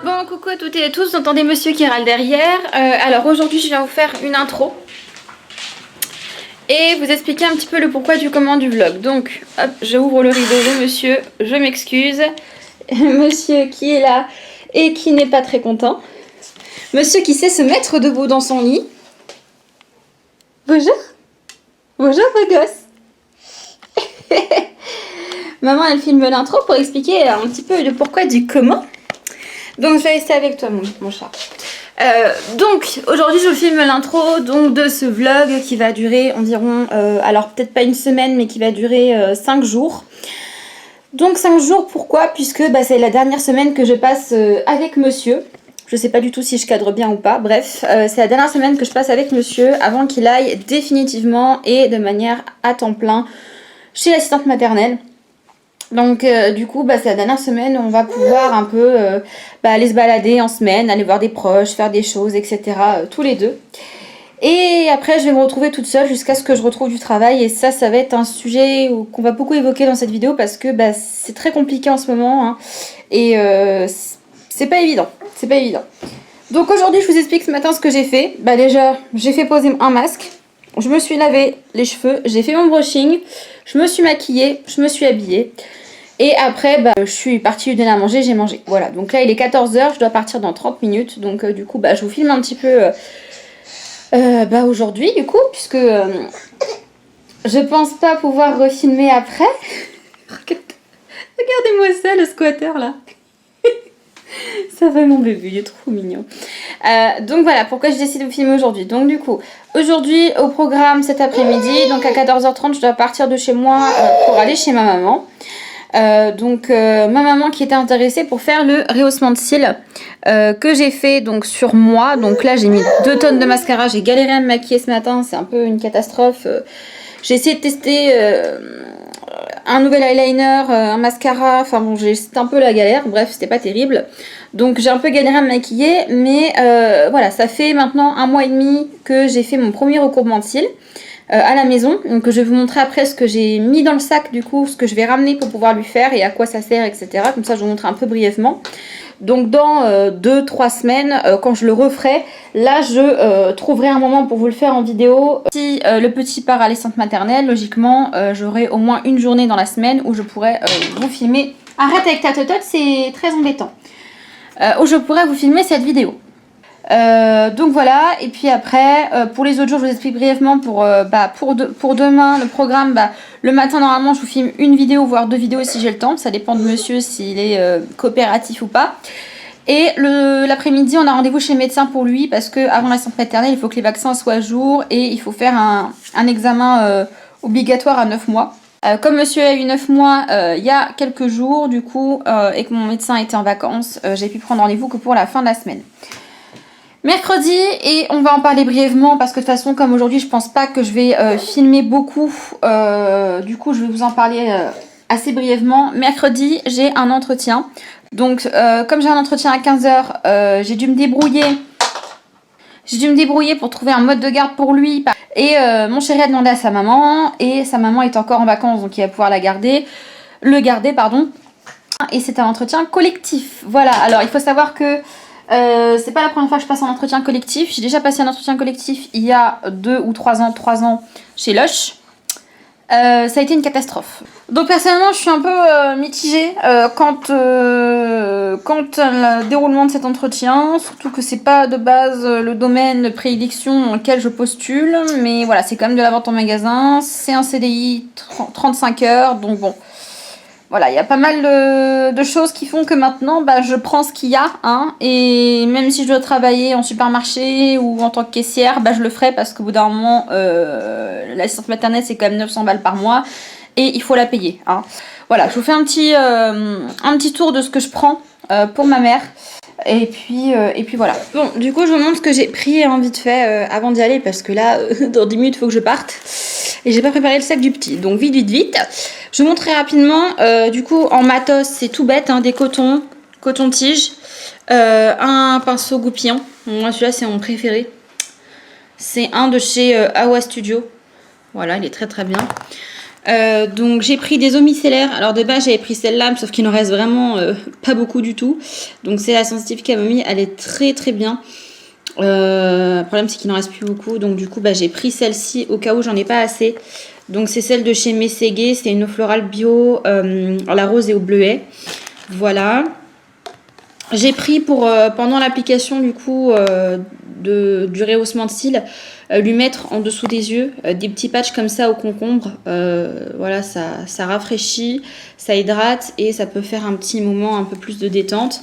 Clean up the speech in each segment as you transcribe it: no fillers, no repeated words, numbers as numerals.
Bon, coucou à toutes et à tous, vous entendez monsieur qui râle derrière. Alors aujourd'hui je viens vous faire une intro et vous expliquer un petit peu le pourquoi du comment du vlog. Donc hop, je ouvre le rideau de monsieur, je m'excuse. Monsieur qui est là et qui n'est pas très content. Monsieur qui sait se mettre debout dans son lit. Bonjour. Bonjour beau gosse. Maman elle filme l'intro pour expliquer un petit peu le pourquoi du comment. Donc je vais rester avec toi mon chat. Donc aujourd'hui je vous filme l'intro de ce vlog qui va durer environ, alors peut-être pas une semaine mais qui va durer 5 jours. Donc 5 jours pourquoi? Puisque c'est la dernière semaine que je passe avec monsieur. Je sais pas du tout si je cadre bien ou pas, bref, c'est la dernière semaine que je passe avec monsieur avant qu'il aille définitivement et de manière à temps plein chez l'assistante maternelle. Donc du coup c'est la dernière semaine où on va pouvoir un peu aller se balader en semaine, aller voir des proches, faire des choses, etc. Tous les deux. Et après je vais me retrouver toute seule jusqu'à ce que je retrouve du travail. Et ça va être un sujet qu'on va beaucoup évoquer dans cette vidéo parce que c'est très compliqué en ce moment. Hein, et c'est pas évident, c'est pas évident. Donc aujourd'hui je vous explique ce matin ce que j'ai fait. Déjà j'ai fait poser un masque, je me suis lavé les cheveux, j'ai fait mon brushing, je me suis maquillée, je me suis habillée. Et après, je suis partie lui donner à manger, j'ai mangé. Voilà, donc là il est 14 h, je dois partir dans 30 minutes. Donc du coup, je vous filme un petit peu aujourd'hui, du coup, puisque je pense pas pouvoir refilmer après. Regardez-moi ça, le squatter là. Ça va mon bébé, il est trop mignon. Donc voilà, pourquoi je décide de vous filmer aujourd'hui. Donc du coup, aujourd'hui au programme cet après-midi, donc à 14 h 30, je dois partir de chez moi pour aller chez ma maman. Ma maman qui était intéressée pour faire le rehaussement de cils que j'ai fait donc sur moi. Donc là j'ai mis 2 tonnes de mascara, j'ai galéré à me maquiller ce matin, c'est un peu une catastrophe. J'ai essayé de tester un nouvel eyeliner, un mascara, enfin bon c'était un peu la galère, bref c'était pas terrible. Donc j'ai un peu galéré à me maquiller, mais voilà, ça fait maintenant 1 mois et demi que j'ai fait mon premier recourbement de cils. À la maison, donc je vais vous montrer après ce que j'ai mis dans le sac, du coup ce que je vais ramener pour pouvoir lui faire et à quoi ça sert, etc. Comme ça je vous montre un peu brièvement. Donc dans 2-3 semaines, quand je le referai, là je trouverai un moment pour vous le faire en vidéo. Si le petit part à l'assistante maternelle, logiquement j'aurai au moins une journée dans la semaine où je pourrai vous filmer. Arrête avec ta totote, c'est très embêtant. Où je pourrais vous filmer cette vidéo. Donc voilà, et puis après pour les autres jours je vous explique brièvement pour demain le programme. Le matin normalement je vous filme une vidéo voire 2 vidéos si j'ai le temps, ça dépend de monsieur s'il est coopératif ou pas. Et l'après-midi on a rendez-vous chez le médecin pour lui parce que avant la santé maternelle il faut que les vaccins soient à jour et il faut faire un examen obligatoire à 9 mois. Comme monsieur a eu 9 mois il y a quelques jours du coup et que mon médecin était en vacances, j'ai pu prendre rendez-vous que pour la fin de la semaine. Mercredi, et on va en parler brièvement parce que de toute façon comme aujourd'hui je pense pas que je vais filmer beaucoup, du coup je vais vous en parler assez brièvement. Mercredi j'ai un entretien, donc comme j'ai un entretien à 15 h, j'ai dû me débrouiller pour trouver un mode de garde pour lui. Et mon chéri a demandé à sa maman, et sa maman est encore en vacances donc il va pouvoir le garder. Et c'est un entretien collectif, voilà. Alors il faut savoir que c'est pas la première fois que je passe un entretien collectif. J'ai déjà passé un entretien collectif il y a 2 ou 3 ans chez Lush. Ça a été une catastrophe. Donc personnellement je suis un peu mitigée quant au déroulement de cet entretien. Surtout que c'est pas de base le domaine de prédilection dans lequel je postule. Mais voilà, c'est quand même de la vente en magasin. C'est un CDI 35 heures. Donc bon, voilà, il y a pas mal de choses qui font que maintenant, je prends ce qu'il y a. Hein, et même si je dois travailler en supermarché ou en tant que caissière, je le ferai parce qu'au bout d'un moment, l'assistante maternelle, c'est quand même 900 balles par mois. Et il faut la payer. Hein. Voilà, je vous fais un petit tour de ce que je prends pour ma mère. Et puis voilà. Bon, du coup, je vous montre ce que j'ai pris vite fait avant d'y aller parce que là, dans 10 minutes, il faut que je parte. Et j'ai pas préparé le sac du petit. Donc vite. Je vous montre très rapidement. Du coup, en matos, c'est tout bête. Des coton-tige. Un pinceau goupillon. Moi, celui-là, c'est mon préféré. C'est un de chez Awa Studio. Voilà, il est très très bien. Donc j'ai pris des eaux micellaires. Alors de base j'avais pris celle-là, sauf qu'il en reste vraiment pas beaucoup du tout. Donc c'est la sensitive camomille, elle est très très bien. Le problème c'est qu'il n'en reste plus beaucoup. Donc du coup j'ai pris celle-ci au cas où j'en ai pas assez. Donc c'est celle de chez Mességué, c'est une eau florale bio à la rose et au bleuet. Voilà. J'ai pris pour pendant l'application du coup du rehaussement de cils, lui mettre en dessous des yeux des petits patchs comme ça au concombre. Voilà, ça rafraîchit, ça hydrate et ça peut faire un petit moment un peu plus de détente.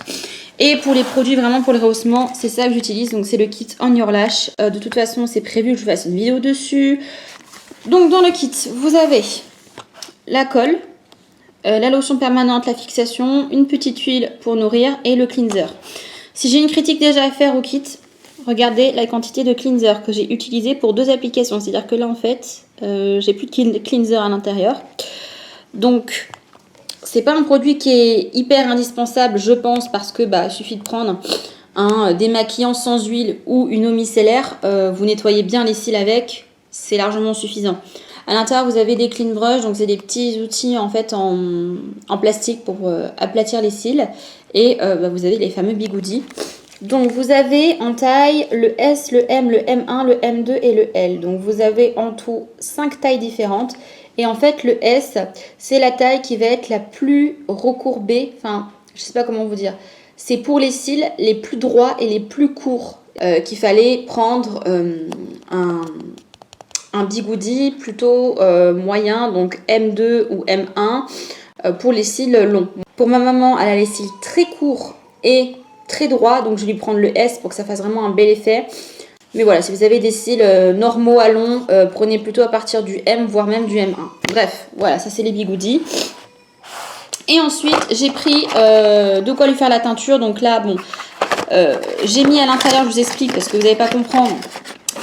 Et pour les produits vraiment pour le rehaussement, c'est ça que j'utilise. Donc c'est le kit On Your Lash. De toute façon, c'est prévu que je fasse une vidéo dessus. Donc dans le kit, vous avez la colle. La lotion permanente, la fixation, une petite huile pour nourrir et le cleanser. Si j'ai une critique déjà à faire au kit, regardez la quantité de cleanser que j'ai utilisé pour 2 applications. C'est-à-dire que là en fait, j'ai plus de cleanser à l'intérieur. Donc, c'est pas un produit qui est hyper indispensable, je pense, parce que il suffit de prendre un démaquillant sans huile ou une eau micellaire. Vous nettoyez bien les cils avec, c'est largement suffisant. À l'intérieur, vous avez des clean brush, donc c'est des petits outils en fait en plastique pour aplatir les cils. Et vous avez les fameux bigoudis. Donc vous avez en taille le S, le M, le M1, le M2 et le L. Donc vous avez en tout 5 tailles différentes. Et en fait, le S, c'est la taille qui va être la plus recourbée. Enfin, je sais pas comment vous dire. C'est pour les cils les plus droits et les plus courts qu'il fallait prendre un bigoudi plutôt moyen, donc M2 ou M1 pour les cils longs. Pour ma maman, elle a les cils très courts et très droits, donc je vais lui prendre le S pour que ça fasse vraiment un bel effet. Mais voilà, si vous avez des cils normaux à longs, prenez plutôt à partir du M, voire même du M1. Bref, voilà, ça c'est les bigoudis. Et ensuite, j'ai pris de quoi lui faire la teinture. Donc là, bon, j'ai mis à l'intérieur, je vous explique parce que vous n'allez pas comprendre.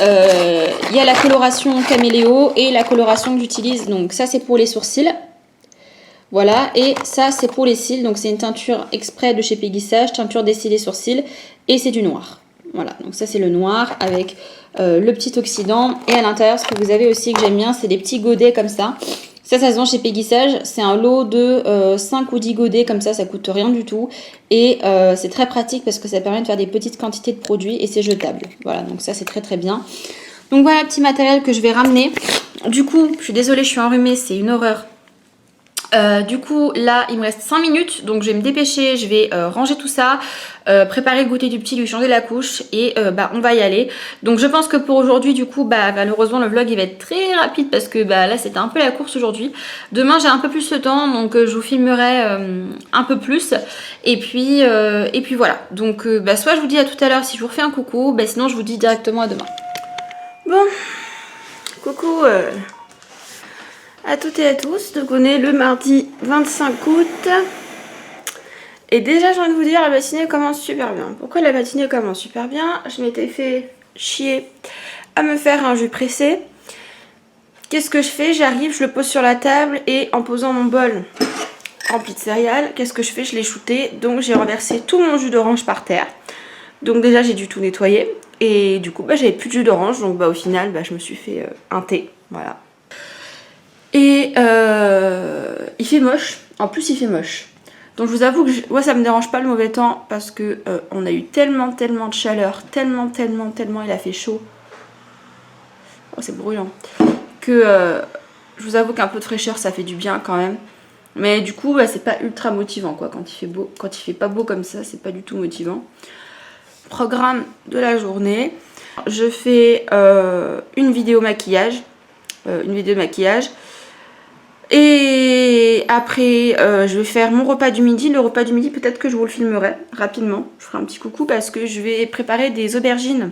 Il y a la coloration Caméléo et la coloration que j'utilise. Donc ça c'est pour les sourcils. Voilà, et ça c'est pour les cils. Donc c'est une teinture exprès de chez Péguissage, teinture des cils et sourcils. Et c'est du noir. Voilà, donc ça c'est le noir avec le petit oxydant. Et à l'intérieur, ce que vous avez aussi que j'aime bien, c'est des petits godets comme ça. Ça se vend chez Péguissage. C'est un lot de 5 ou 10 godets comme ça coûte rien du tout. Et c'est très pratique parce que ça permet de faire des petites quantités de produits et c'est jetable. Voilà, donc ça c'est très très bien. Donc voilà le petit matériel que je vais ramener. Du coup, je suis désolée, je suis enrhumée, c'est une horreur. Du coup là il me reste 5 minutes, donc je vais me dépêcher, je vais ranger tout ça, préparer le goûter du petit, lui changer la couche et on va y aller. Donc je pense que pour aujourd'hui du coup malheureusement le vlog il va être très rapide parce que là c'était un peu la course aujourd'hui. Demain j'ai un peu plus le temps, donc je vous filmerai un peu plus et puis voilà. Donc soit je vous dis à tout à l'heure si je vous refais un coucou, sinon je vous dis directement à demain. Bon, coucou à toutes et à tous, donc on est le mardi 25 août et déjà j'ai envie de vous dire la matinée commence super bien. Pourquoi la matinée commence super bien? Je m'étais fait chier à me faire un jus pressé. Qu'est-ce que je fais? J'arrive, je le pose sur la table et en posant mon bol rempli de céréales, qu'est-ce que je fais? Je l'ai shooté, donc j'ai renversé tout mon jus d'orange par terre. Donc déjà j'ai dû tout nettoyer et du coup j'avais plus de jus d'orange, donc au final je me suis fait un thé, voilà. Et il fait moche, en plus il fait moche. Donc je vous avoue que moi ça me dérange pas le mauvais temps parce que on a eu tellement de chaleur, tellement il a fait chaud. Oh c'est brûlant. Que je vous avoue qu'un peu de fraîcheur ça fait du bien quand même. Mais du coup c'est pas ultra motivant quoi quand il fait beau, quand il fait pas beau comme ça, c'est pas du tout motivant. Programme de la journée. Je fais une vidéo maquillage. Et après je vais faire mon repas du midi. Le repas du midi peut-être que je vous le filmerai rapidement. Je ferai un petit coucou parce que je vais préparer des aubergines.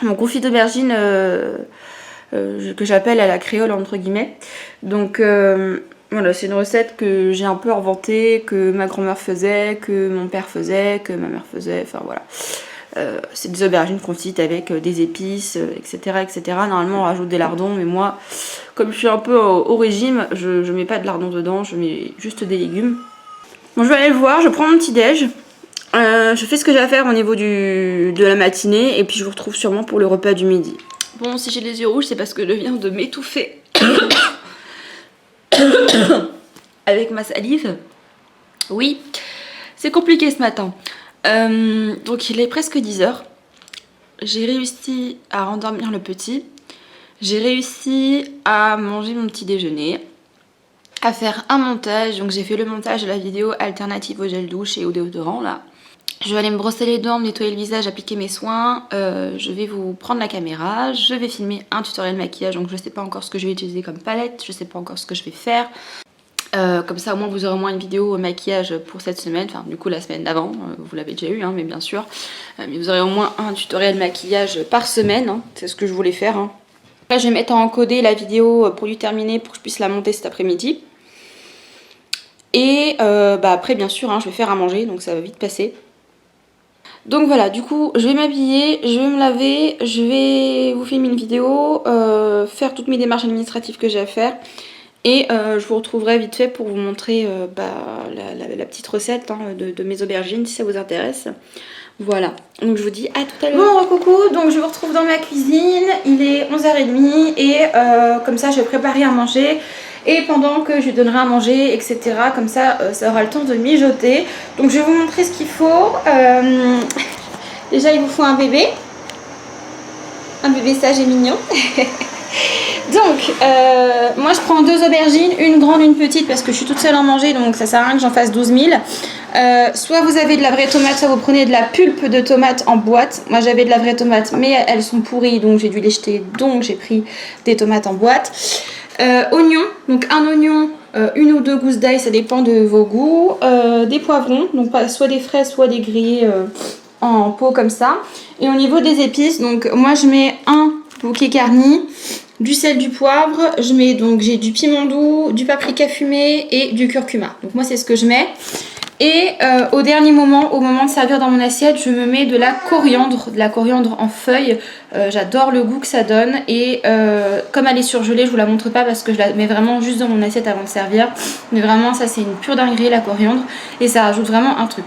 Mon confit d'aubergines que j'appelle à la créole entre guillemets. Donc voilà, c'est une recette que j'ai un peu inventée, que ma grand-mère faisait, que mon père faisait, que ma mère faisait, enfin voilà. C'est des aubergines confites avec des épices, etc., etc. Normalement on rajoute des lardons, mais moi, comme je suis un peu au régime, je mets pas de lardons dedans, je mets juste des légumes. Bon, je vais aller le voir, je prends mon petit déj. Je fais ce que j'ai à faire au niveau de la matinée et puis je vous retrouve sûrement pour le repas du midi. Bon, si j'ai les yeux rouges, c'est parce que je viens de m'étouffer. avec ma salive. Oui, c'est compliqué ce matin. Donc il est presque 10 h. J'ai réussi à rendormir le petit. J'ai réussi à manger mon petit déjeuner, à faire un montage. Donc j'ai fait le montage de la vidéo alternative au gel douche et au déodorant là. Je vais aller me brosser les dents, me nettoyer le visage, appliquer mes soins. Je vais vous prendre la caméra. Je vais filmer un tutoriel maquillage. Donc je ne sais pas encore ce que je vais utiliser comme palette. Je ne sais pas encore ce que je vais faire. Comme ça au moins vous aurez au moins une vidéo maquillage pour cette semaine. Enfin du coup la semaine d'avant. Vous l'avez déjà eu hein, mais bien sûr. Mais vous aurez au moins un tutoriel maquillage par semaine. Hein. C'est ce que je voulais faire. Hein. Là je vais mettre à encoder la vidéo pour lui terminer. Pour que je puisse la monter cet après-midi. Et après bien sûr hein, je vais faire à manger. Donc ça va vite passer. Donc voilà, du coup, je vais m'habiller, je vais me laver, je vais vous filmer une vidéo, faire toutes mes démarches administratives que j'ai à faire. Et je vous retrouverai vite fait pour vous montrer la petite recette hein, de mes aubergines si ça vous intéresse. Voilà, donc je vous dis à tout à l'heure. Bon, coucou, donc je vous retrouve dans ma cuisine, il est 11 h 30 et comme ça je vais préparer à manger. Et pendant que je lui donnerai à manger, etc. Comme ça, ça aura le temps de mijoter. Donc je vais vous montrer ce qu'il faut. Déjà, il vous faut un bébé. Un bébé sage et mignon. Donc, moi je prends 2 aubergines, une grande, une petite, parce que je suis toute seule à en manger, donc ça sert à rien que j'en fasse 12 000. Soit vous avez de la vraie tomate, soit vous prenez de la pulpe de tomate en boîte. Moi j'avais de la vraie tomate, mais elles sont pourries, donc j'ai dû les jeter, donc j'ai pris des tomates en boîte. Oignons, donc un oignon, une ou 2 gousses d'ail, ça dépend de vos goûts. Des poivrons, donc soit des frais, soit des grillés en pot comme ça. Et au niveau des épices, donc moi je mets un bouquet garni, du sel, du poivre, je mets donc j'ai du piment doux, du paprika fumé et du curcuma. Donc moi c'est ce que je mets. Et au dernier moment, au moment de servir dans mon assiette, je me mets de la coriandre en feuilles. J'adore le goût que ça donne. Et comme elle est surgelée, je vous la montre pas parce que je la mets vraiment juste dans mon assiette avant de servir. Mais vraiment, ça c'est une pure dinguerie la coriandre. Et ça rajoute vraiment un truc.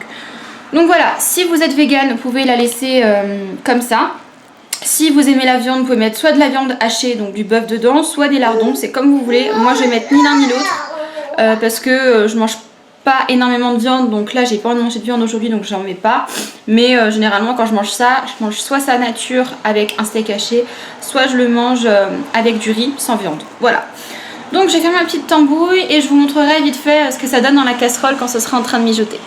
Donc voilà, si vous êtes vegan, vous pouvez la laisser comme ça. Si vous aimez la viande, vous pouvez mettre soit de la viande hachée, donc du bœuf dedans, soit des lardons. C'est comme vous voulez. Moi, je vais mettre ni l'un ni l'autre parce que je mange pas énormément de viande, donc là j'ai pas envie de manger de viande aujourd'hui, donc j'en mets pas. Mais généralement quand je mange ça, je mange soit sa nature avec un steak haché, soit je le mange avec du riz sans viande. Voilà. Donc j'ai fait ma petite tambouille et je vous montrerai vite fait ce que ça donne dans la casserole quand ce sera en train de mijoter.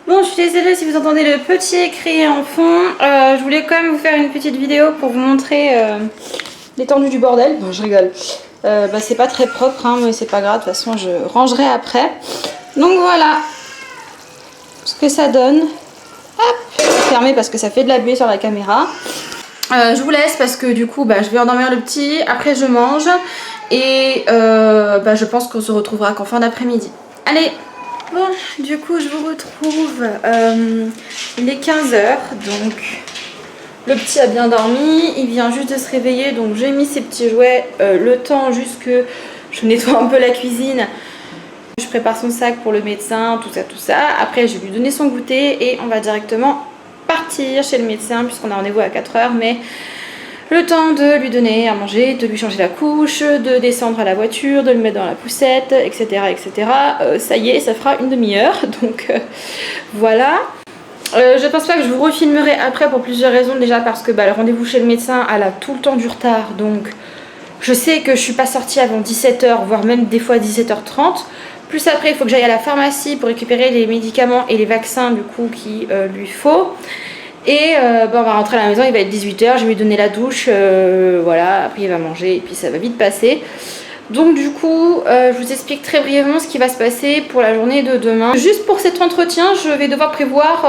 Bon, je suis désolée si vous entendez le petit crier en fond. Je voulais quand même vous faire une petite vidéo pour vous montrer l'étendue du bordel. Non, je rigole. C'est pas très propre hein, mais c'est pas grave, de toute façon je rangerai après. Donc voilà ce que ça donne. Hop, je vais fermer parce que ça fait de la buée sur la caméra. Je vous laisse parce que du coup je vais endormir le petit, après je mange et je pense qu'on se retrouvera qu'en fin d'après-midi. Allez. Bon, du coup je vous retrouve, il est 15 h, donc le petit a bien dormi, il vient juste de se réveiller, donc j'ai mis ses petits jouets, le temps juste que je nettoie un peu la cuisine. Je prépare son sac pour le médecin, tout ça. Après je vais lui donner son goûter et on va directement partir chez le médecin puisqu'on a rendez-vous à 4 h, mais le temps de lui donner à manger, de lui changer la couche, de descendre à la voiture, de le mettre dans la poussette, etc. etc. Ça y est, ça fera une demi-heure, donc voilà. Je pense pas que je vous refilmerai après pour plusieurs raisons. Déjà parce que le rendez-vous chez le médecin, elle a tout le temps du retard. Donc je sais que je suis pas sortie avant 17 h, voire même des fois 17 h 30. Plus après, il faut que j'aille à la pharmacie pour récupérer les médicaments et les vaccins du coup qu'il lui faut. Et on va rentrer à la maison, il va être 18 h, je vais lui donner la douche, voilà, après il va manger et puis ça va vite passer. Donc du coup, je vous explique très brièvement ce qui va se passer pour la journée de demain. Juste pour cet entretien, je vais devoir prévoir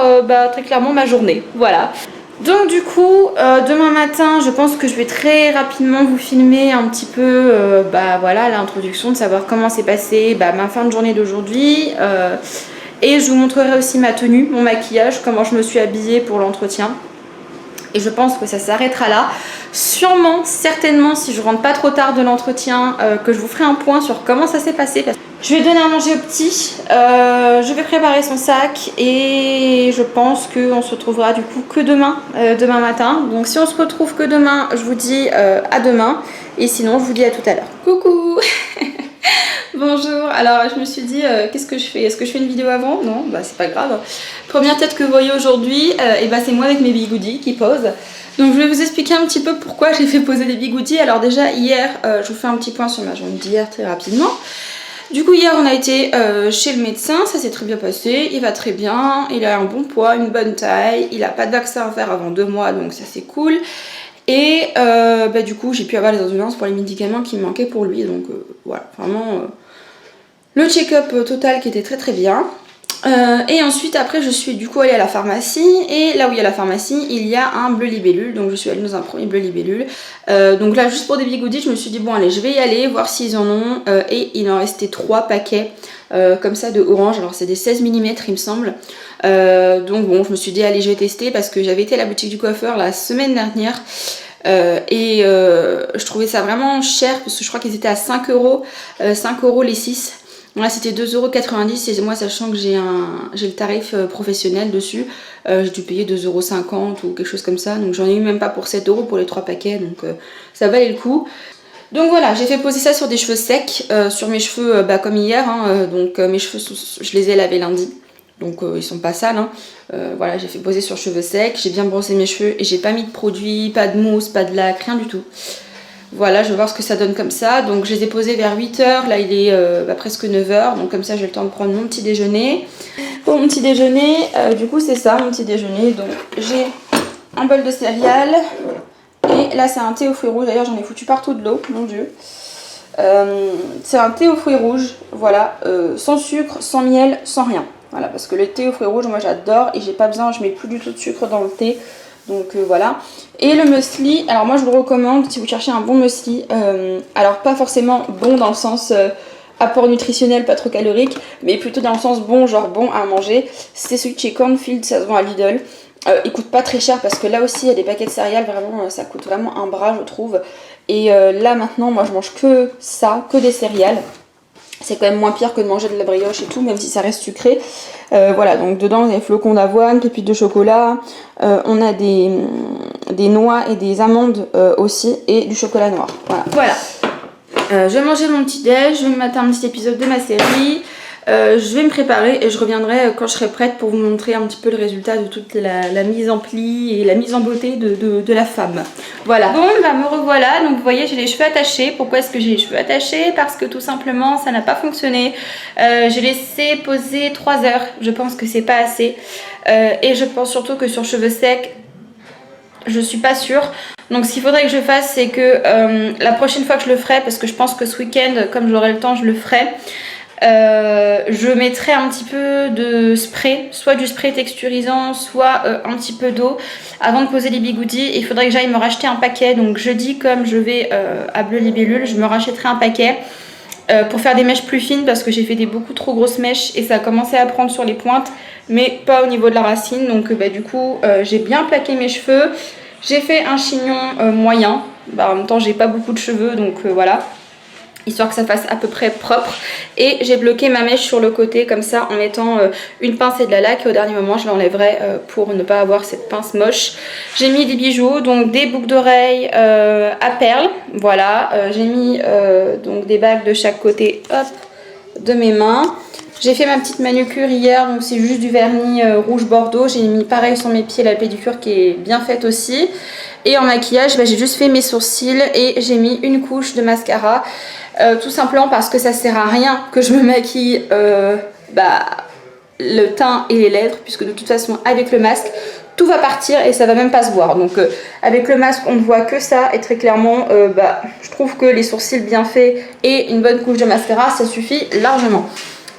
très clairement ma journée, voilà. Donc du coup, demain matin, je pense que je vais très rapidement vous filmer un petit peu voilà, l'introduction, de savoir comment s'est passée ma fin de journée d'aujourd'hui. Et je vous montrerai aussi ma tenue, mon maquillage, comment je me suis habillée pour l'entretien. Et je pense que ça s'arrêtera là. Sûrement, certainement, si je rentre pas trop tard de l'entretien, que je vous ferai un point sur comment ça s'est passé. Je vais donner à manger au petit, je vais préparer son sac et je pense qu'on se retrouvera du coup que demain matin. Donc si on se retrouve que demain, je vous dis à demain. Et sinon, je vous dis à tout à l'heure. Coucou. Bonjour, alors je me suis dit qu'est-ce que je fais? Est-ce que je fais une vidéo avant? Non, bah c'est pas grave. Première tête que vous voyez aujourd'hui, et bah c'est moi avec mes bigoudis qui posent. Donc je vais vous expliquer un petit peu pourquoi j'ai fait poser des bigoudis. Alors déjà hier, je vous fais un petit point sur ma journée d'hier très rapidement. Du coup hier on a été chez le médecin, ça s'est très bien passé, il va très bien, il a un bon poids, une bonne taille, il a pas de vaccin à faire avant 2 mois donc ça c'est cool. Et bah, du coup j'ai pu avoir les ordonnances pour les médicaments qui me manquaient pour lui, donc voilà, vraiment le check-up total qui était très très bien. Et ensuite après je suis du coup allée à la pharmacie, et là où il y a la pharmacie il y a un bleu libellule, donc je suis allée dans un premier bleu libellule. Donc là juste pour des bigoudis je me suis dit bon allez je vais y aller voir s'ils en ont, et il en restait 3 paquets comme ça de orange, alors c'est des 16 mm il me semble. Donc bon je me suis dit allez je vais tester parce que j'avais été à la boutique du coiffeur la semaine dernière. Je trouvais ça vraiment cher parce que je crois qu'ils étaient à 5 euros, 5 euros les 6. Là c'était 2,90 € et moi sachant que j'ai le tarif professionnel dessus, j'ai dû payer 2,50 € ou quelque chose comme ça, donc j'en ai eu même pas pour 7 € pour les 3 paquets, donc ça valait le coup. Donc voilà, j'ai fait poser ça sur des cheveux secs, sur mes cheveux comme hier, hein, donc mes cheveux je les ai lavés lundi, donc ils sont pas sales, hein. Voilà, j'ai fait poser sur cheveux secs, j'ai bien brossé mes cheveux et j'ai pas mis de produit, pas de mousse, pas de lac, rien du tout. Voilà, je vais voir ce que ça donne comme ça. Donc je les ai posés vers 8 h, là il est presque 9 h, donc comme ça j'ai le temps de prendre mon petit déjeuner. Pour mon petit déjeuner, du coup c'est ça mon petit déjeuner, donc j'ai un bol de céréales, et là c'est un thé aux fruits rouges, d'ailleurs j'en ai foutu partout de l'eau, mon dieu. C'est un thé aux fruits rouges, voilà, sans sucre, sans miel, sans rien. Voilà, parce que le thé aux fruits rouges moi j'adore et j'ai pas besoin, je mets plus du tout de sucre dans le thé. Donc voilà. Et le muesli, alors moi je vous le recommande si vous cherchez un bon muesli. Alors pas forcément bon dans le sens apport nutritionnel, pas trop calorique, mais plutôt dans le sens bon, genre bon à manger. C'est celui de chez Cornfield, ça se vend à Lidl. Il coûte pas très cher parce que là aussi il y a des paquets de céréales, vraiment ça coûte vraiment un bras je trouve. Et là maintenant moi je mange que ça, que des céréales. C'est quand même moins pire que de manger de la brioche et tout, même si ça reste sucré. Voilà, donc dedans, il y a des flocons d'avoine, pépites de chocolat. On a des noix et des amandes aussi, et du chocolat noir. Voilà. Je vais manger mon petit déj, je vais me mater un petit épisode de ma série. Je vais me préparer et je reviendrai quand je serai prête pour vous montrer un petit peu le résultat de toute la mise en pli et la mise en beauté de la femme. Voilà. Bon, bah me revoilà. Donc vous voyez, j'ai les cheveux attachés. Pourquoi est-ce que j'ai les cheveux attachés? Parce que tout simplement, ça n'a pas fonctionné. J'ai laissé poser 3 heures. Je pense que c'est pas assez. Et je pense surtout que sur cheveux secs, je suis pas sûre. Donc ce qu'il faudrait que je fasse, c'est que la prochaine fois que je le ferai, parce que je pense que ce week-end, comme j'aurai le temps, je le ferai. Je mettrai un petit peu de spray, soit du spray texturisant, soit un petit peu d'eau avant de poser les bigoudis. Il faudrait que j'aille me racheter un paquet. Donc jeudi, comme je vais à Bleu Libellule, je me rachèterai un paquet pour faire des mèches plus fines parce que j'ai fait des beaucoup trop grosses mèches et ça a commencé à prendre sur les pointes, mais pas au niveau de la racine. Donc du coup, j'ai bien plaqué mes cheveux. J'ai fait un chignon moyen. En même temps, j'ai pas beaucoup de cheveux, donc voilà. Histoire que ça fasse à peu près propre, et j'ai bloqué ma mèche sur le côté comme ça en mettant une pince et de la laque, et au dernier moment je l'enlèverai pour ne pas avoir cette pince moche. J'ai mis des bijoux, donc des boucles d'oreilles à perles, voilà, j'ai mis donc des bagues de chaque côté, hop, de mes mains. J'ai fait ma petite manucure hier, donc c'est juste du vernis rouge bordeaux. J'ai mis pareil sur mes pieds la pédicure qui est bien faite aussi. Et en maquillage, j'ai juste fait mes sourcils et j'ai mis une couche de mascara. Tout simplement parce que ça sert à rien que je me maquille le teint et les lèvres, puisque de toute façon avec le masque tout va partir et ça va même pas se voir. Donc avec le masque on ne voit que ça, et très clairement je trouve que les sourcils bien faits et une bonne couche de mascara ça suffit largement.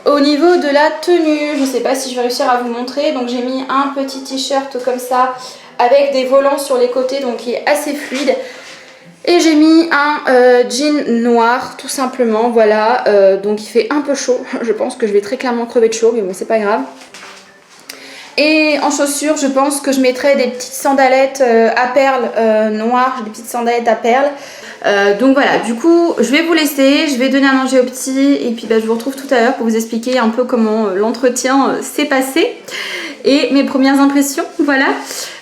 Au niveau de la tenue, je ne sais pas si je vais réussir à vous montrer, donc j'ai mis un petit t-shirt comme ça avec des volants sur les côtés, donc qui est assez fluide. Et j'ai mis un jean noir tout simplement, voilà, donc il fait un peu chaud, je pense que je vais très clairement crever de chaud, mais bon c'est pas grave. Et en chaussures, je pense que je mettrai des petites sandalettes à perles noires, des petites sandalettes à perles. Donc voilà, du coup je vais vous laisser, je vais donner à manger aux petits et puis je vous retrouve tout à l'heure pour vous expliquer un peu comment l'entretien s'est passé. et mes premières impressions, voilà.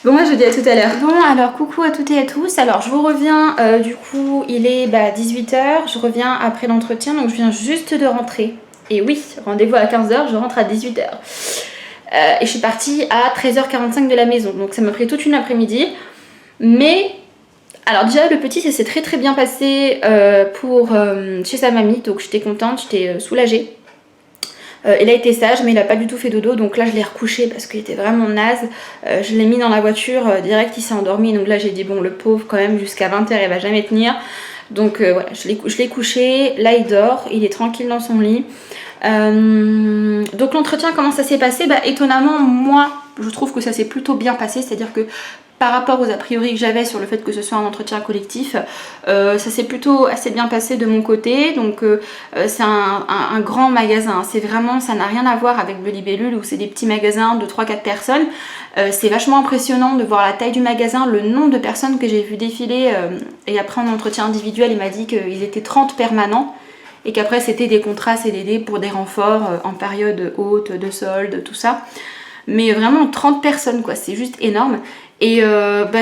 Bon, moi je dis à tout à l'heure. Bon, alors coucou à toutes et à tous. Alors je vous reviens, du coup il est 18h, je reviens après l'entretien, donc je viens juste de rentrer. Et oui, rendez-vous à 15h, je rentre à 18h. Et je suis partie à 13h45 de la maison, donc ça m'a pris toute une après-midi. Mais, alors déjà le petit ça s'est très très bien passé chez sa mamie, donc j'étais contente, j'étais soulagée. Il a été sage mais il a pas du tout fait dodo, donc là je l'ai recouché parce qu'il était vraiment naze. Je l'ai mis dans la voiture, direct il s'est endormi, donc là j'ai dit bon le pauvre quand même jusqu'à 20h il va jamais tenir. Donc voilà, je l'ai couché, là il dort, il est tranquille dans son lit. Donc l'entretien comment ça s'est passé? Étonnamment moi je trouve que ça s'est plutôt bien passé, c'est-à-dire que par rapport aux a priori que j'avais sur le fait que ce soit un entretien collectif, ça s'est plutôt assez bien passé de mon côté. Donc c'est un grand magasin, c'est vraiment, ça n'a rien à voir avec Bleu Libellule où c'est des petits magasins de 3-4 personnes. C'est vachement impressionnant de voir la taille du magasin, le nombre de personnes que j'ai vu défiler. Et après en entretien individuel il m'a dit qu'ils étaient 30 permanents et qu'après c'était des contrats CDD pour des renforts en période haute, de solde, tout ça. Mais vraiment 30 personnes quoi, c'est juste énorme. Et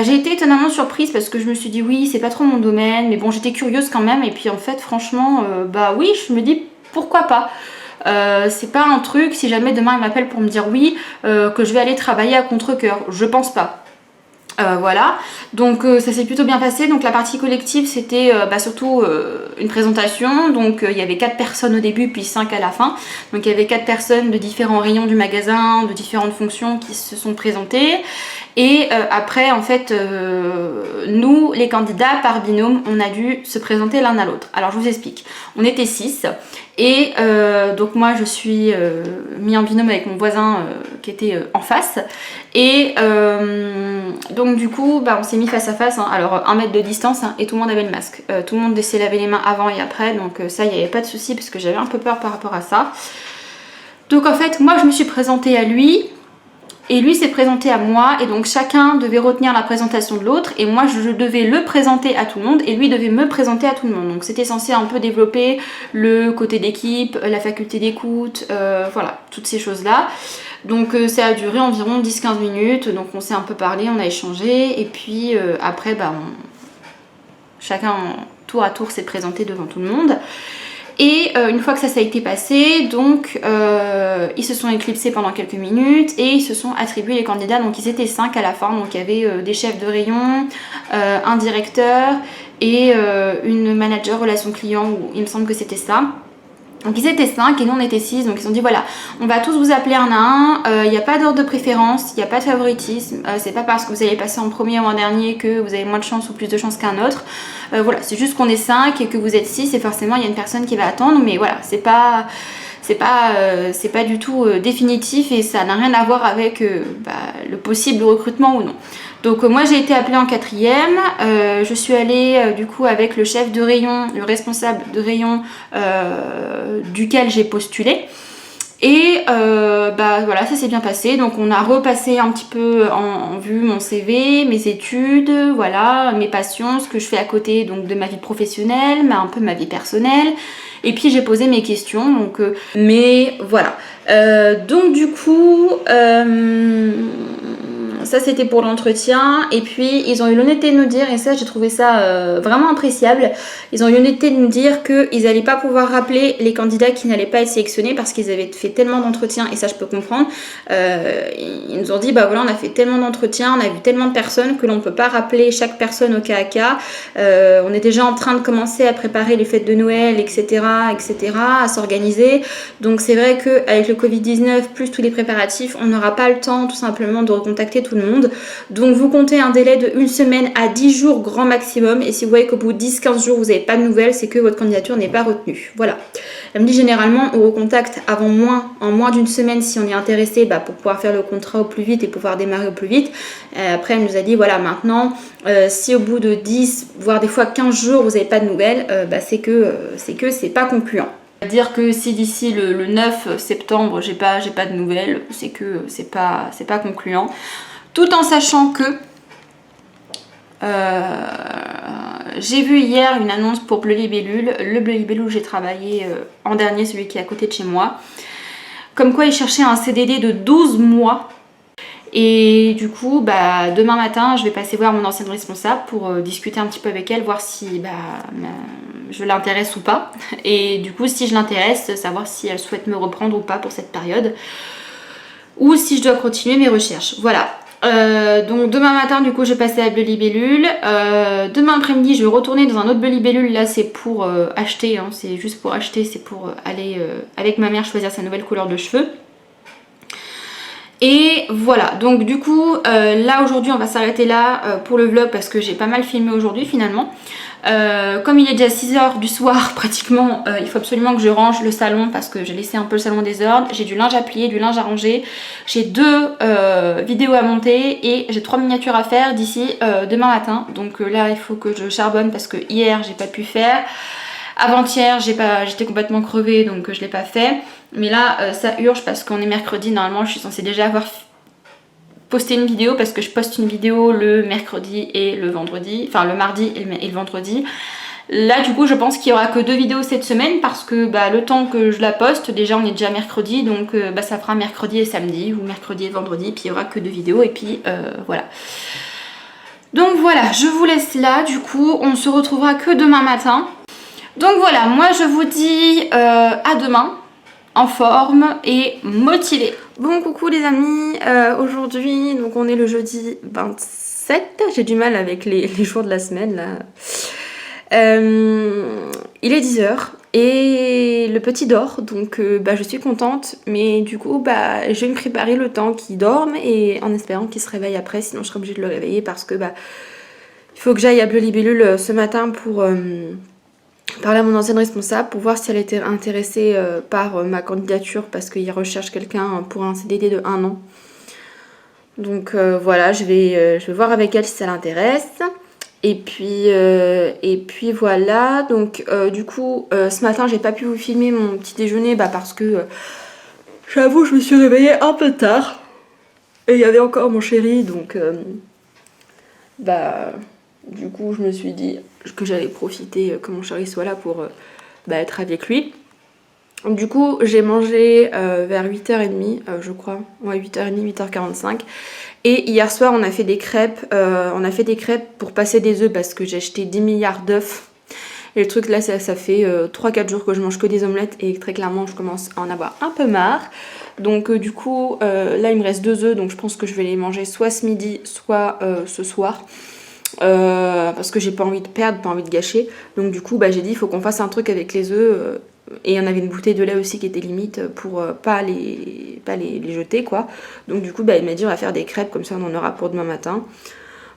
j'ai été étonnamment surprise parce que je me suis dit oui c'est pas trop mon domaine, mais bon j'étais curieuse quand même. Et puis en fait franchement oui je me dis pourquoi pas. C'est pas un truc, si jamais demain il m'appelle pour me dire oui, que je vais aller travailler à contre-cœur, je pense pas. Voilà, donc ça s'est plutôt bien passé. Donc la partie collective c'était surtout une présentation. Donc il y avait 4 personnes au début puis 5 à la fin. Donc il y avait 4 personnes de différents rayons du magasin, de différentes fonctions qui se sont présentées. Et après en fait nous les candidats par binôme on a dû se présenter l'un à l'autre. Alors je vous explique, on était 6 et donc moi je suis mis en binôme avec mon voisin qui était en face. Et donc du coup on s'est mis face à face, hein. Alors 1 mètre de distance, hein, et tout le monde avait le masque. Tout le monde s'est lavé les mains avant et après, donc ça il n'y avait pas de souci parce que j'avais un peu peur par rapport à ça. Donc en fait moi je me suis présentée à lui et lui s'est présenté à moi, et donc chacun devait retenir la présentation de l'autre et moi je devais le présenter à tout le monde et lui devait me présenter à tout le monde. Donc c'était censé un peu développer le côté d'équipe, la faculté d'écoute, voilà, toutes ces choses là. Donc ça a duré environ 10-15 minutes, donc on s'est un peu parlé, on a échangé et puis après chacun tour à tour s'est présenté devant tout le monde. Et une fois que ça a été passé, donc ils se sont éclipsés pendant quelques minutes et ils se sont attribués les candidats. Donc ils étaient 5 à la fin, donc il y avait des chefs de rayon, un directeur et une manager relation client, ou il me semble que c'était ça. Donc ils étaient 5 et nous on était 6, donc ils ont dit voilà, on va tous vous appeler un à un, il n'y a pas d'ordre de préférence, il n'y a pas de favoritisme, c'est pas parce que vous allez passer en premier ou en dernier que vous avez moins de chance ou plus de chance qu'un autre. Voilà, c'est juste qu'on est 5 et que vous êtes 6 et forcément il y a une personne qui va attendre, mais voilà, c'est pas du tout définitif et ça n'a rien à voir avec le possible recrutement ou non. Donc moi j'ai été appelée en 4e, je suis allée du coup avec le chef de rayon, le responsable de rayon duquel j'ai postulé. Et voilà, ça s'est bien passé. Donc on a repassé un petit peu en vue mon CV, mes études, voilà, mes passions, ce que je fais à côté donc de ma vie professionnelle, mais un peu ma vie personnelle. Et puis j'ai posé mes questions, donc mais voilà. Donc du coup ça c'était pour l'entretien. Et puis ils ont eu l'honnêteté de nous dire, et ça j'ai trouvé ça vraiment appréciable, ils ont eu l'honnêteté de nous dire qu'ils n'allaient pas pouvoir rappeler les candidats qui n'allaient pas être sélectionnés parce qu'ils avaient fait tellement d'entretiens, et ça je peux comprendre. Ils nous ont dit voilà, on a fait tellement d'entretiens, on a vu tellement de personnes que l'on ne peut pas rappeler chaque personne au cas à cas. On est déjà en train de commencer à préparer les fêtes de Noël, etc., à s'organiser. Donc c'est vrai qu'avec le Covid-19 plus tous les préparatifs, on n'aura pas le temps tout simplement de recontacter tout le monde. Donc vous comptez un délai de 1 semaine à 10 jours grand maximum, et si vous voyez qu'au bout de 10-15 jours vous n'avez pas de nouvelles, c'est que votre candidature n'est pas retenue. Voilà. Elle me dit généralement on recontacte en moins d'une semaine si on est intéressé, pour pouvoir faire le contrat au plus vite et pouvoir démarrer au plus vite. Après elle nous a dit voilà, maintenant si au bout de 10 voire des fois 15 jours vous n'avez pas de nouvelles, c'est que c'est pas concluant. Dire que si d'ici le 9 septembre j'ai pas de nouvelles, c'est que c'est pas concluant. Tout en sachant que j'ai vu hier une annonce pour Bleu Libellule, le Bleu Libellule où j'ai travaillé en dernier, celui qui est à côté de chez moi, comme quoi ils cherchaient un CDD de 12 mois Et du coup, bah, demain matin, je vais passer voir mon ancienne responsable pour discuter un petit peu avec elle, voir si je l'intéresse ou pas. Et du coup, si je l'intéresse, savoir si elle souhaite me reprendre ou pas pour cette période. Ou si je dois continuer mes recherches. Voilà. Donc demain matin, du coup, je vais passer à Bleu Libellule. Demain après-midi, je vais retourner dans un autre Bleu Libellule. Là, c'est pour acheter, hein, c'est juste pour acheter, c'est pour aller avec ma mère choisir sa nouvelle couleur de cheveux. Et voilà, donc du coup, là aujourd'hui on va s'arrêter là pour le vlog parce que j'ai pas mal filmé aujourd'hui finalement. Comme il est déjà 6 h du soir pratiquement, il faut absolument que je range le salon parce que j'ai laissé un peu le salon désordre. J'ai du linge à plier, du linge à ranger. J'ai 2 vidéos à monter et j'ai 3 miniatures à faire d'ici demain matin. Donc là il faut que je charbonne parce que hier j'ai pas pu faire. Avant-hier j'étais complètement crevée donc je l'ai pas fait. Mais là ça urge parce qu'on est mercredi, normalement je suis censée déjà avoir posté une vidéo parce que je poste une vidéo le mercredi et le vendredi, enfin le mardi et le vendredi. Là du coup je pense qu'il y aura que 2 vidéos cette semaine parce que le temps que je la poste, déjà on est déjà mercredi, donc ça fera mercredi et samedi ou mercredi et vendredi, puis il y aura que 2 vidéos et puis voilà. Donc voilà, je vous laisse là, du coup on se retrouvera que demain matin. Donc voilà, moi je vous dis à demain, en forme et motivée. Bon coucou les amis, aujourd'hui donc on est le jeudi 27, j'ai du mal avec les jours de la semaine là. Il est 10 h et le petit dort donc je suis contente, mais du coup je vais me préparer le temps qu'il dorme et en espérant qu'il se réveille après, sinon je serai obligée de le réveiller parce que il faut que j'aille à Bleu Libellule ce matin pour parler à mon ancienne responsable pour voir si elle était intéressée par ma candidature parce qu'il recherche quelqu'un pour un CDD de 1 an. Donc voilà, je vais voir avec elle si ça l'intéresse. Et puis voilà, donc du coup ce matin j'ai pas pu vous filmer mon petit déjeuner parce que j'avoue je me suis réveillée un peu tard. Et il y avait encore mon chéri donc du coup je me suis dit que j'allais profiter que mon chéri soit là pour être avec lui. Du coup j'ai mangé vers 8 h 30 je crois, ouais 8 h 30, 8 h 45. Et hier soir on a fait des crêpes, pour passer des œufs parce que j'ai acheté 10 milliards d'œufs. Et le truc là ça fait 3-4 jours que je mange que des omelettes et très clairement je commence à en avoir un peu marre. Donc du coup là il me reste 2 œufs donc je pense que je vais les manger soit ce midi soit ce soir. Parce que j'ai pas envie de perdre, pas envie de gâcher. Donc du coup j'ai dit il faut qu'on fasse un truc avec les œufs. Et il y en avait une bouteille de lait aussi qui était limite pour pas les jeter quoi. Donc du coup il m'a dit on va faire des crêpes comme ça on en aura pour demain matin.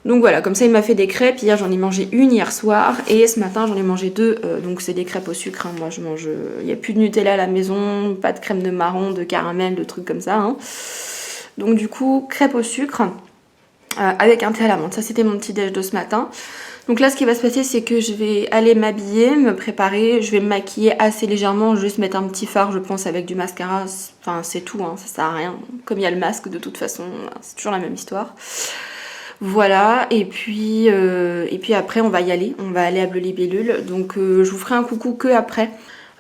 Donc voilà, comme ça il m'a fait des crêpes. Hier j'en ai mangé une hier soir et ce matin j'en ai mangé 2. Donc c'est des crêpes au sucre, hein. Moi je mange, il n'y a plus de Nutella à la maison, pas de crème de marron, de caramel, de trucs comme ça, hein. Donc du coup crêpes au sucre avec un thé à la menthe. Ça c'était mon petit déj de ce matin. Donc là ce qui va se passer c'est que je vais aller m'habiller, me préparer, je vais me maquiller assez légèrement, juste mettre un petit fard je pense avec du mascara, enfin c'est tout, hein, ça sert à rien. Comme il y a le masque de toute façon, c'est toujours la même histoire. Voilà, et puis après on va y aller, on va aller à Bleu Libellule, donc je vous ferai un coucou que après.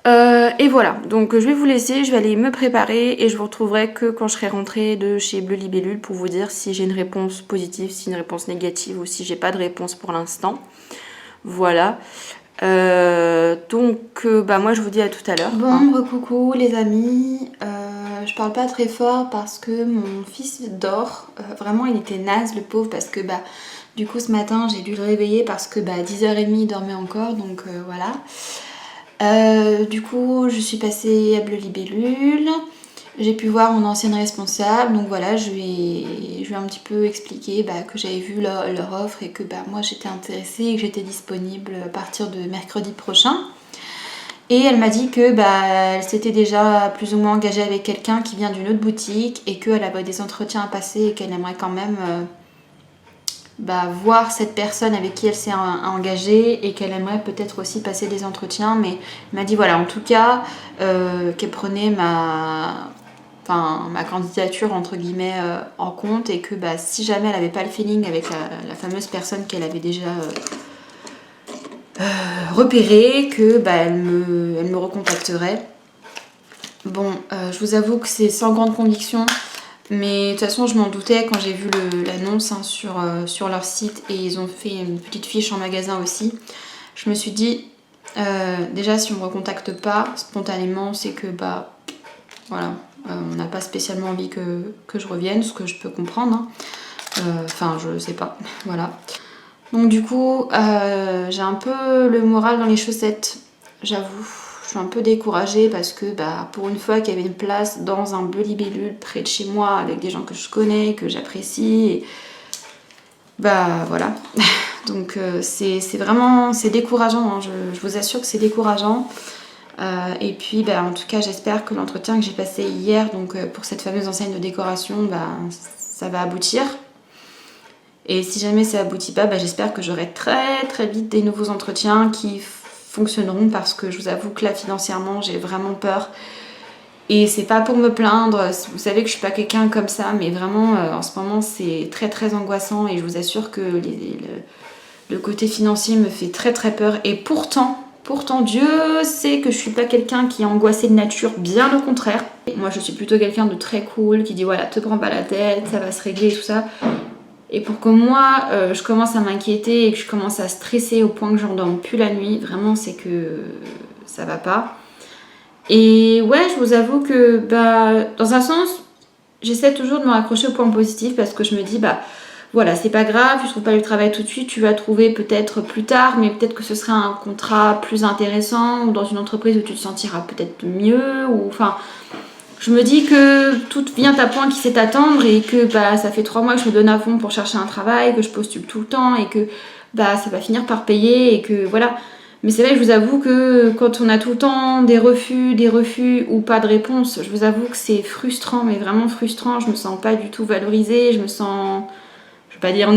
Et voilà, donc je vais vous laisser, je vais aller me préparer et je vous retrouverai que quand je serai rentrée de chez Bleu Libellule pour vous dire si j'ai une réponse positive, si une réponse négative ou si j'ai pas de réponse pour l'instant. Voilà. Donc moi je vous dis à tout à l'heure. Bon, coucou les amis, je parle pas très fort parce que mon fils dort, vraiment il était naze le pauvre parce que du coup ce matin j'ai dû le réveiller parce que 10 h 30 il dormait encore donc voilà. Du coup je suis passée à Bleu Libellule, j'ai pu voir mon ancienne responsable, donc voilà je lui ai un petit peu expliqué que j'avais vu leur offre et que moi j'étais intéressée et que j'étais disponible à partir de mercredi prochain. Et elle m'a dit que elle s'était déjà plus ou moins engagée avec quelqu'un qui vient d'une autre boutique et qu'elle avait des entretiens à passer et qu'elle aimerait quand même voir cette personne avec qui elle s'est engagée et qu'elle aimerait peut-être aussi passer des entretiens. Mais elle m'a dit voilà en tout cas qu'elle prenait ma candidature entre guillemets en compte et que si jamais elle n'avait pas le feeling avec la fameuse personne qu'elle avait déjà repérée, que elle me recontacterait. Bon, je vous avoue que c'est sans grande conviction Mais de toute façon, je m'en doutais quand j'ai vu l'annonce hein, sur leur site et ils ont fait une petite fiche en magasin aussi. Je me suis dit, déjà si on me recontacte pas spontanément, c'est que bah voilà, on n'a pas spécialement envie que je revienne, ce que je peux comprendre. Hein. Enfin, je sais pas, voilà. Donc du coup, j'ai un peu le moral dans les chaussettes, j'avoue. Je suis un peu découragée parce que bah, pour une fois qu'il y avait une place dans un bleu libellule près de chez moi avec des gens que je connais, que j'apprécie, et bah voilà. Donc c'est vraiment, c'est décourageant, hein. Je vous assure que c'est décourageant. Et puis bah, en tout cas j'espère que l'entretien que j'ai passé hier donc, pour cette fameuse enseigne de décoration, bah, ça va aboutir. Et si jamais ça aboutit pas, bah, j'espère que j'aurai très très vite des nouveaux entretiens qui fonctionneront parce que je vous avoue que là financièrement j'ai vraiment peur. Et c'est pas pour me plaindre, vous savez que je suis pas quelqu'un comme ça, mais vraiment en ce moment c'est très très angoissant et je vous assure que le côté financier me fait très très peur. Et pourtant Dieu sait que je suis pas quelqu'un qui est angoissé de nature, bien au contraire. Moi je suis plutôt quelqu'un de très cool, qui dit voilà, te prends pas la tête, ça va se régler et tout ça. Et pour que moi, je commence à m'inquiéter et que je commence à stresser au point que j'en dorme plus la nuit, vraiment c'est que ça va pas. Et ouais, je vous avoue que bah, dans un sens, j'essaie toujours de me raccrocher au point positif parce que je me dis bah voilà, c'est pas grave, tu trouves pas du travail tout de suite, tu vas trouver peut-être plus tard, mais peut-être que ce sera un contrat plus intéressant ou dans une entreprise où tu te sentiras peut-être mieux ou enfin... Je me dis que tout vient à point qui sait attendre et que bah, ça fait 3 mois que je me donne à fond pour chercher un travail, que je postule tout le temps et que bah, ça va finir par payer et que voilà. Mais c'est vrai que je vous avoue que quand on a tout le temps des refus ou pas de réponse, je vous avoue que c'est frustrant, mais vraiment frustrant. Je me sens pas du tout valorisée, je me sens, je vais pas dire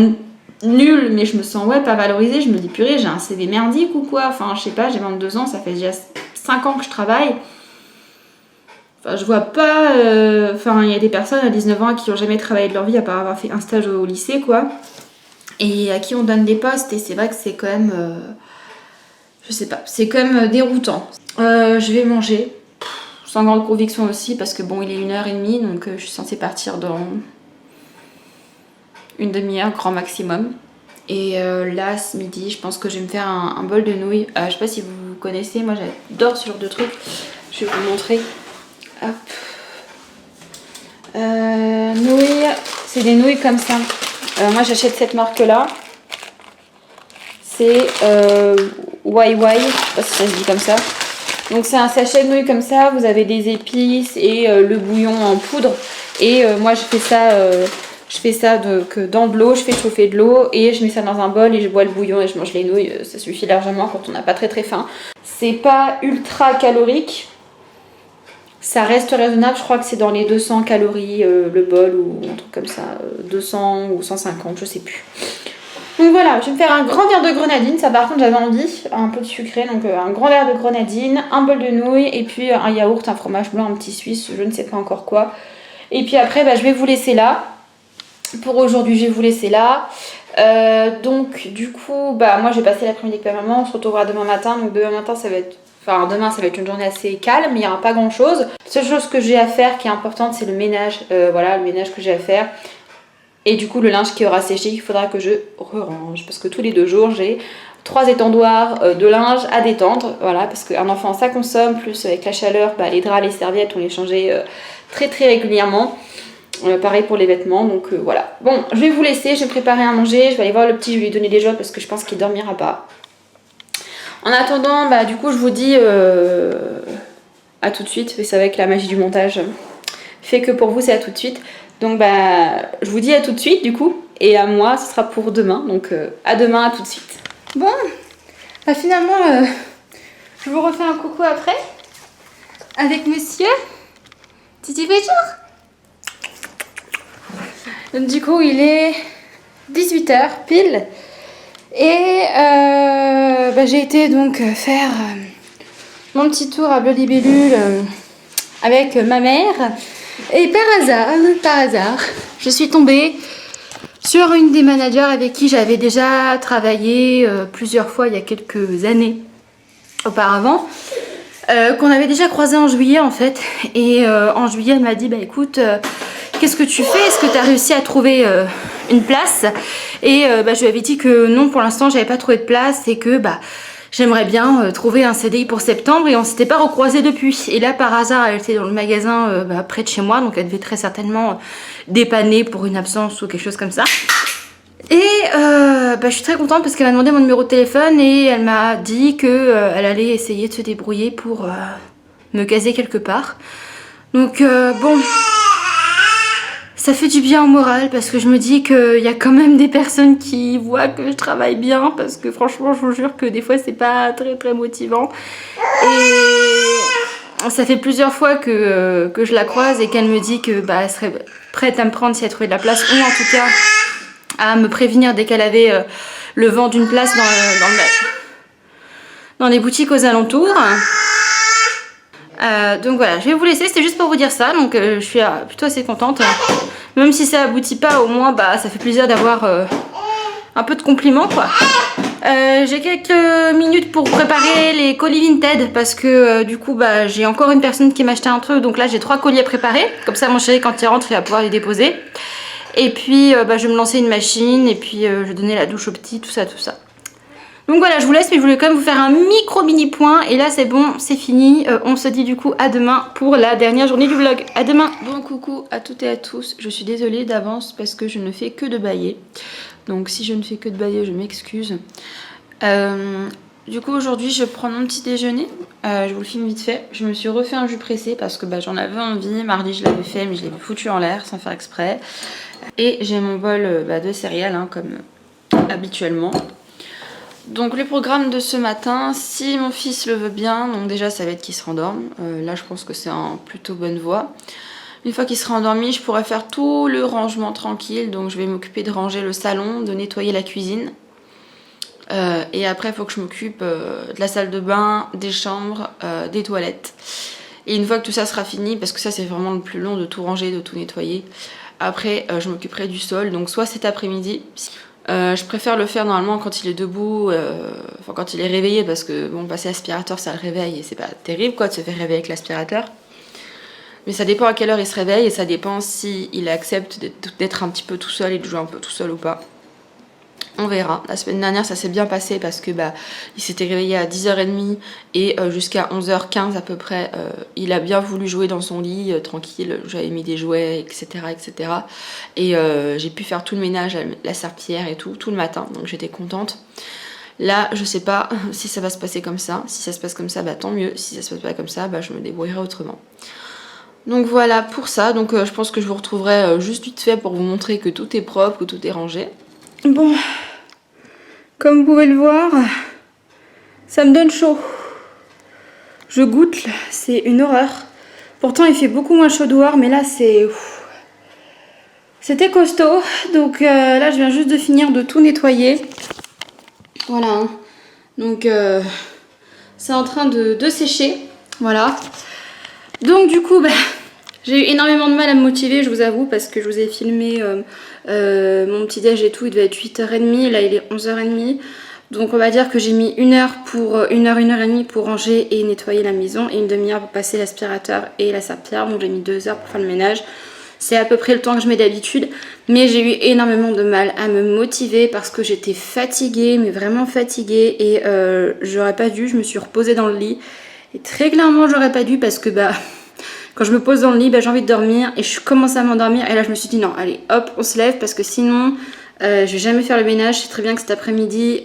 nulle, mais je me sens ouais pas valorisée. Je me dis purée, j'ai un CV merdique ou quoi. Enfin, je sais pas, j'ai 22 ans, ça fait déjà 5 ans que je travaille. Enfin, je vois pas... Enfin, il y a des personnes à 19 ans qui n'ont jamais travaillé de leur vie à part avoir fait un stage au lycée, quoi. Et à qui on donne des postes. Et c'est vrai que c'est quand même... je sais pas. C'est quand même déroutant. Je vais manger. Sans grande conviction aussi, parce que bon, il est 1h30, donc je suis censée partir dans une demi-heure, grand maximum. Et là, ce midi, je pense que je vais me faire un bol de nouilles. Je sais pas si vous connaissez, moi j'adore ce genre de truc. Je vais vous montrer. Hop. Nouilles, c'est des nouilles comme ça. Moi j'achète cette marque là. C'est YY, je sais pas si ça se dit comme ça. Donc c'est un sachet de nouilles comme ça. Vous avez des épices et le bouillon en poudre. Et moi je fais ça donc, dans de l'eau. Je fais chauffer de l'eau et je mets ça dans un bol et je bois le bouillon et je mange les nouilles. Ça suffit largement quand on n'a pas très très faim. C'est pas ultra calorique. Ça reste raisonnable, je crois que c'est dans les 200 calories le bol ou un truc comme ça, 200 ou 150, je sais plus. Donc voilà, je vais me faire un grand verre de grenadine, ça par contre j'avais envie, un peu de sucré, donc un grand verre de grenadine, un bol de nouilles et puis un yaourt, un fromage blanc, un petit suisse, je ne sais pas encore quoi. Et puis après bah, je vais vous laisser là, pour aujourd'hui je vais vous laisser là. Donc du coup, bah, moi je vais passer l'après-midi avec ma maman, on se retrouvera demain matin, donc demain matin ça va être... Enfin, demain, ça va être une journée assez calme, mais il n'y aura pas grand-chose. La seule chose que j'ai à faire qui est importante, c'est le ménage. Voilà, le ménage que j'ai à faire. Et du coup, le linge qui aura séché, il faudra que je re-range. Parce que tous les 2 jours, j'ai 3 étendoirs de linge à détendre. Voilà, parce qu'un enfant, ça consomme. Plus avec la chaleur, bah, les draps, les serviettes, on les changeait très très régulièrement. Pareil pour les vêtements, donc voilà. Bon, je vais vous laisser, je vais préparer à manger. Je vais aller voir le petit, je vais lui donner des jouets parce que je pense qu'il ne dormira pas. En attendant, bah, du coup, je vous dis à tout de suite. C'est vrai que la magie du montage fait que pour vous, c'est à tout de suite. Donc, bah, je vous dis à tout de suite, du coup. Et à moi, ce sera pour demain. Donc, à demain, à tout de suite. Bon, bah, finalement, je vous refais un coucou après. Avec monsieur. Titi bonjour. Donc, du coup, il est 18h pile. Et bah, j'ai été donc faire mon petit tour à Bleu Libellule avec ma mère. Et par hasard, je suis tombée sur une des managers avec qui j'avais déjà travaillé plusieurs fois il y a quelques années auparavant. Qu'on avait déjà croisé en juillet en fait. Et en juillet, elle m'a dit bah écoute, qu'est-ce que tu fais? Est-ce que tu as réussi à trouver une place? Et je lui avais dit que non, pour l'instant j'avais pas trouvé de place et que j'aimerais bien trouver un CDI pour septembre, et on s'était pas recroisés depuis. Et là par hasard elle était dans le magasin près de chez moi, donc elle devait très certainement dépanner pour une absence ou quelque chose comme ça. Et je suis très contente parce qu'elle m'a demandé mon numéro de téléphone et elle m'a dit que elle allait essayer de se débrouiller pour me caser quelque part. Donc bon, ça fait du bien au moral parce que je me dis qu'il y a quand même des personnes qui voient que je travaille bien, parce que franchement je vous jure que des fois c'est pas très très motivant. Et ça fait plusieurs fois que je la croise et qu'elle me dit que elle serait prête à me prendre si elle trouvait de la place, ou en tout cas à me prévenir dès qu'elle avait le vent d'une place dans les boutiques aux alentours. Donc voilà, je vais vous laisser, c'était juste pour vous dire ça. Donc je suis plutôt assez contente. Même si ça aboutit pas, au moins ça fait plaisir d'avoir un peu de compliments quoi. J'ai quelques minutes pour préparer les colis Vinted parce que du coup j'ai encore une personne qui m'a acheté un truc. Donc là j'ai 3 colis à préparer. Comme ça mon chéri quand il rentre il va pouvoir les déposer. Et puis je vais me lancer une machine et puis je vais donner la douche au petit, tout ça. Donc voilà, je vous laisse, mais je voulais quand même vous faire un mini point. Et là c'est bon, c'est fini. On se dit du coup à demain pour la dernière journée du vlog. À demain. Bon coucou à toutes et à tous. Je suis désolée d'avance parce que je ne fais que de bâiller. Donc si je ne fais que de bâiller, je m'excuse. Du coup aujourd'hui je prends mon petit déjeuner. Je vous le filme vite fait. Je me suis refait un jus pressé parce que j'en avais envie. Mardi je l'avais fait mais je l'avais foutu en l'air sans faire exprès. Et j'ai mon bol de céréales comme habituellement. Donc le programme de ce matin, si mon fils le veut bien, donc déjà ça va être qu'il se rendorme. Là je pense que c'est en plutôt bonne voie. Une fois qu'il sera endormi, je pourrai faire tout le rangement tranquille. Donc je vais m'occuper de ranger le salon, de nettoyer la cuisine. Et après il faut que je m'occupe de la salle de bain, des chambres, des toilettes. Et une fois que tout ça sera fini, parce que ça c'est vraiment le plus long de tout ranger, de tout nettoyer. Après je m'occuperai du sol, donc soit cet après-midi. Je préfère le faire normalement quand il est debout, enfin quand il est réveillé, parce que bon, passer l'aspirateur ça le réveille et c'est pas terrible quoi de se faire réveiller avec l'aspirateur. Mais ça dépend à quelle heure il se réveille et ça dépend s'il accepte d'être un petit peu tout seul et de jouer un peu tout seul ou pas. On verra. La semaine dernière ça s'est bien passé parce que il s'était réveillé à 10h30 et jusqu'à 11h15 à peu près il a bien voulu jouer dans son lit tranquille. J'avais mis des jouets etc. Et j'ai pu faire tout le ménage, la serpillière et tout le matin, donc j'étais contente. Là je sais pas si ça va se passer comme ça. Si ça se passe comme ça tant mieux. Si ça se passe pas comme ça je me débrouillerai autrement. Donc voilà pour ça. Donc je pense que je vous retrouverai juste vite fait pour vous montrer que tout est propre, que tout est rangé. Bon, comme vous pouvez le voir, ça me donne chaud. Je goûte, c'est une horreur. Pourtant il fait beaucoup moins chaud dehors, mais là c'était costaud. Donc là je viens juste de finir de tout nettoyer. Voilà. Donc c'est en train de sécher. Voilà. Donc du coup j'ai eu énormément de mal à me motiver, je vous avoue, parce que je vous ai filmé mon petit déj et tout, il devait être 8h30, là il est 11h30. Donc on va dire que j'ai mis 1h30 pour ranger et nettoyer la maison et une demi-heure pour passer l'aspirateur et la serpillière. Donc j'ai mis 2 heures pour faire le ménage. C'est à peu près le temps que je mets d'habitude, mais j'ai eu énormément de mal à me motiver parce que j'étais fatiguée, mais vraiment fatiguée, et j'aurais pas dû, je me suis reposée dans le lit. Et très clairement j'aurais pas dû parce que quand je me pose dans le lit, j'ai envie de dormir et je commence à m'endormir. Et là, je me suis dit non, allez, hop, on se lève parce que sinon, je vais jamais faire le ménage. Je sais très bien que cet après-midi,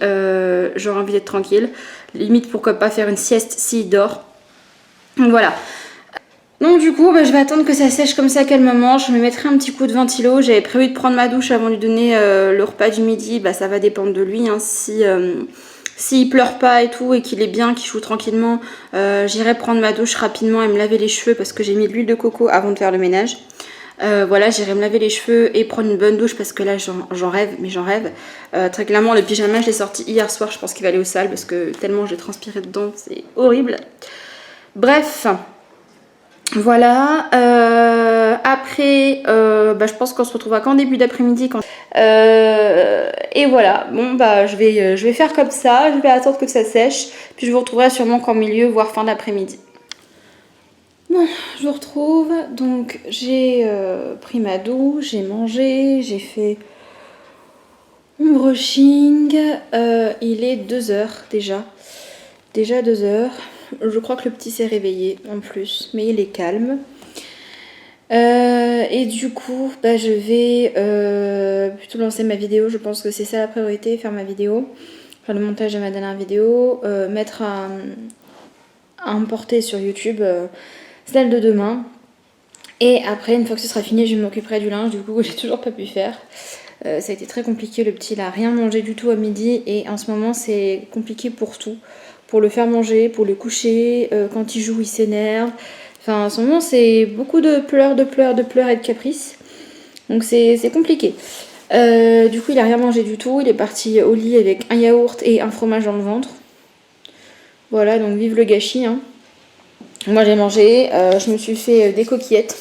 j'aurai envie d'être tranquille. Limite, pourquoi pas faire une sieste s'il dort. Donc voilà. Donc du coup, je vais attendre que ça sèche comme ça calmement. Je me mettrai un petit coup de ventilo. J'avais prévu de prendre ma douche avant de lui donner le repas du midi. Ça va dépendre de lui. S'il pleure pas et tout et qu'il est bien, qu'il joue tranquillement, j'irai prendre ma douche rapidement et me laver les cheveux parce que j'ai mis de l'huile de coco avant de faire le ménage. Voilà, j'irai me laver les cheveux et prendre une bonne douche parce que là j'en rêve, mais j'en rêve. Très clairement, le pyjama je l'ai sorti hier soir, je pense qu'il va aller au sale parce que tellement j'ai transpiré dedans, c'est horrible. Bref, voilà. Après, je pense qu'on se retrouvera qu'en début d'après-midi. Et voilà, bon je vais faire comme ça, je vais attendre que ça sèche, puis je vous retrouverai sûrement qu'en milieu, voire fin d'après-midi. Bon, je vous retrouve. Donc j'ai pris ma douche, j'ai mangé, j'ai fait mon brushing. Il est 2h déjà. Déjà 2h. Je crois que le petit s'est réveillé en plus, mais il est calme. Et du coup, bah, je vais plutôt lancer ma vidéo. Je pense que c'est ça la priorité, faire ma vidéo. Faire le montage de ma dernière vidéo. Mettre à importer sur YouTube celle de demain. Et après, une fois que ce sera fini, je m'occuperai du linge. Du coup, j'ai toujours pas pu faire. Ça a été très compliqué. Le petit, il a rien mangé du tout à midi. Et en ce moment, c'est compliqué pour tout. Pour le faire manger, pour le coucher. Quand il joue, il s'énerve. Enfin, en ce moment, c'est beaucoup de pleurs et de caprices. Donc, c'est compliqué. Du coup, il a rien mangé du tout. Il est parti au lit avec un yaourt et un fromage dans le ventre. Voilà, donc vive le gâchis. Hein. Moi, j'ai mangé. Je me suis fait des coquillettes.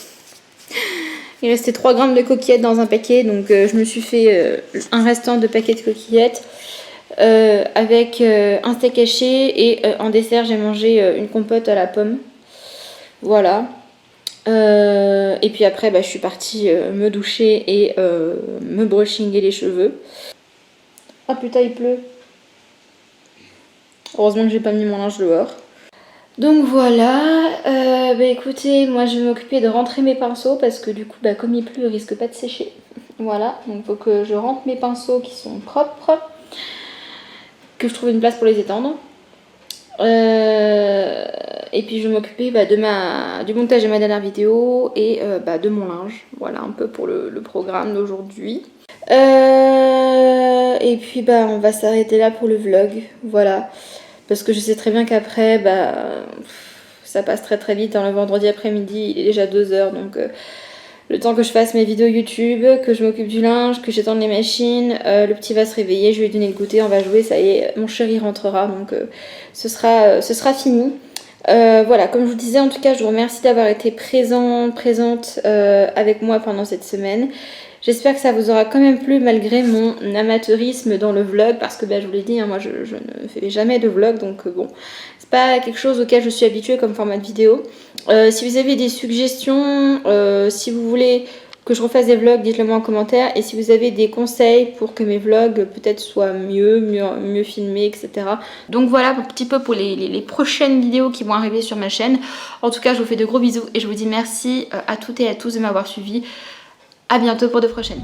Il restait 3 grammes de coquillettes dans un paquet. Donc, je me suis fait un restant de paquet de coquillettes. Avec un steak haché. Et en dessert, j'ai mangé une compote à la pomme. Voilà. Et puis après, bah, je suis partie me doucher et me brushinguer les cheveux. Ah putain, il pleut. Heureusement que j'ai pas mis mon linge dehors. Donc voilà, bah écoutez, moi je vais m'occuper de rentrer mes pinceaux parce que du coup, bah, comme il pleut, ils risquent pas de sécher. Voilà, donc il faut que je rentre mes pinceaux qui sont propres, que je trouve une place pour les étendre. Et puis je vais m'occuper bah, du montage de ma dernière vidéo et bah, de mon linge. Voilà un peu pour le programme d'aujourd'hui. Et puis bah, on va s'arrêter là pour le vlog. Voilà. Parce que je sais très bien qu'après, bah, ça passe très très vite. Hein. Le vendredi après-midi, il est déjà 2h. Donc le temps que je fasse mes vidéos YouTube, que je m'occupe du linge, que j'étende les machines, le petit va se réveiller, je vais lui donner le goûter, on va jouer, ça y est, mon chéri rentrera. Donc ce sera fini. Voilà, comme je vous disais, en tout cas, je vous remercie d'avoir été présente avec moi pendant cette semaine. J'espère que ça vous aura quand même plu malgré mon amateurisme dans le vlog parce que bah, je vous l'ai dit, hein, moi je ne fais jamais de vlog donc bon, c'est pas quelque chose auquel je suis habituée comme format de vidéo. Si vous avez des suggestions, si vous voulez que je refasse des vlogs, dites-le moi en commentaire. Et si vous avez des conseils pour que mes vlogs peut-être soient mieux filmés, etc. Donc voilà un petit peu pour les prochaines vidéos qui vont arriver sur ma chaîne. En tout cas, je vous fais de gros bisous et je vous dis merci à toutes et à tous de m'avoir suivi. À bientôt pour de prochaines.